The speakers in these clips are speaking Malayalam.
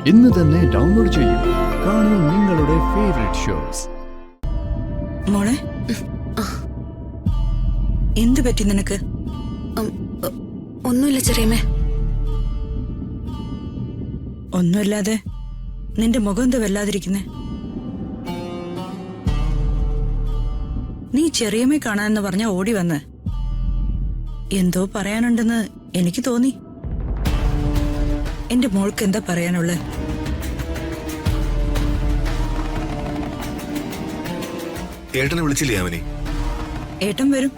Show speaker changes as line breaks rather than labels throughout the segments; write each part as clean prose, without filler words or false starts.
ഇന്ന് തന്നെ ഡൗൺലോഡ് ചെയ്യൂ. കാണൂ നിങ്ങളുടെ ഫേവറേറ്റ് ഷോസ്.
മോളെ, എന്തു പറ്റി നിനക്ക്?
ഒന്നുമില്ല ചെറിയമ്മേ.
ഒന്നുമില്ലാതെ നിന്റെ മുഖം എന്താ വല്ലാതിരിക്കുന്നേ? നീ ചെറിയമ്മയെ കാണാനെന്ന് പറഞ്ഞ ഓടി വന്ന് എന്തോ പറയാനുണ്ടെന്ന് എനിക്ക് തോന്നി. എന്റെ മോൾക്ക് എന്താ പറയാനുള്ളത്?
ഏട്ടനെ വിളിച്ചില്ലേ അവനെ?
ഏട്ടൻ വരും.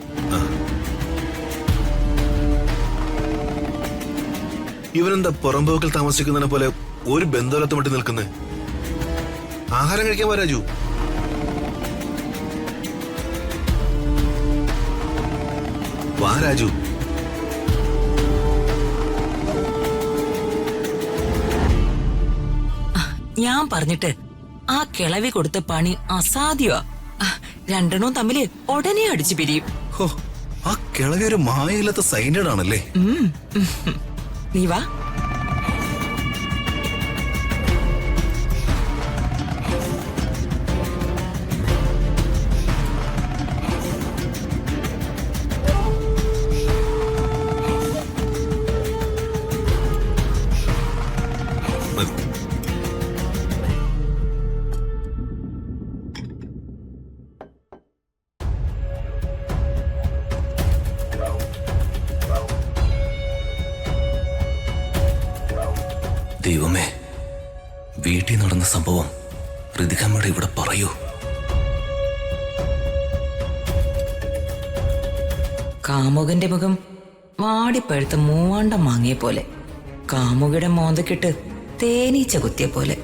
ഇവനെന്താ പുറംപോക്കിൽ താമസിക്കുന്നതിനെ പോലെ ഒരു ബന്ധുലത്ത് മട്ടി നിൽക്കുന്നേ? ആഹാരം കഴിക്കാൻ വാ രാജു. വാ രാജു.
ഞാൻ പറഞ്ഞിട്ട് ആ കിളവി കൊടുത്ത പണി അസാധ്യമാ. രണ്ടെണ്ണവും തമ്മില് ഉടനെ അടിച്ചു പിരിയും.
ആ കിളവി ഒരു മായയില്ലാത്ത സൈൻഡഡ് ആണല്ലേ.
നീ വാ.
ദൈവമേ, വീട്ടിൽ നടന്ന സംഭവം ഋതികമ്മയുടെ ഇവിടെ പറയൂ.
കാമുകന്റെ മുഖം വാടിപ്പഴുത്ത മൂവാണ്ടം വാങ്ങിയ പോലെ, കാമുകയുടെ മോന്തക്കിട്ട് തേനീച്ച കുത്തിയ പോലെ.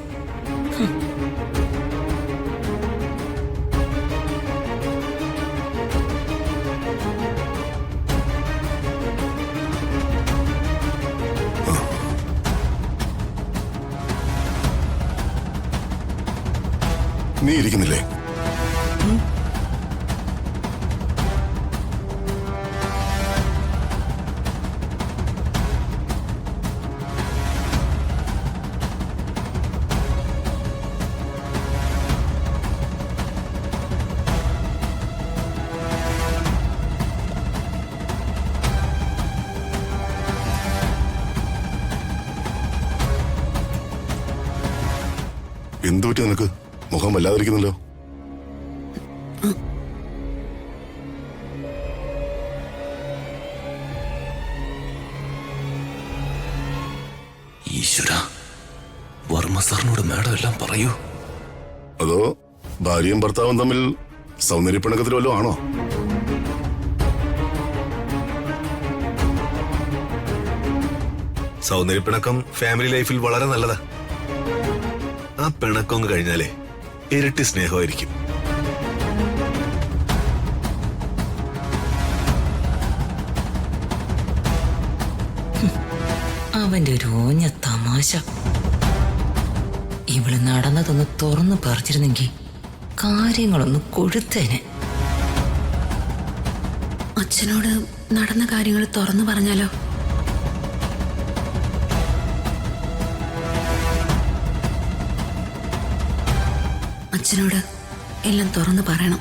നീ ഇരിക്കുന്നില്ലേ? എന്തു പറ്റി നിനക്ക്? മുഖം വല്ലാതിരിക്കുന്നല്ലോ.
ഈശ്വര, വർമ്മ സാറിനോട് മാഡം എല്ലാം പറയൂ.
അതോ ഭാര്യയും ഭർത്താവും തമ്മിൽ സൗന്ദര്യപ്പിണക്കത്തിൽ വല്ലതും ആണോ? സൗന്ദര്യപ്പിണക്കം ഫാമിലി ലൈഫിൽ വളരെ നല്ലതാ. ആ പിണക്കം കഴിഞ്ഞാലേ ഇരട്ടി സ്നേഹമായിരിക്കും.
അവന്റെ ഒരു ഓഞ്ഞ തമാശ. ഇവള് നടന്നതൊന്ന് തുറന്നു പറിച്ചിരുന്നെങ്കിൽ കാര്യങ്ങളൊന്ന് കൊഴുത്തേനെ.
അച്ഛനോട് നടന്ന കാര്യങ്ങൾ തുറന്നു പറഞ്ഞാലോ? അച്ഛനോട് എല്ലാം തുറന്നു പറയണം.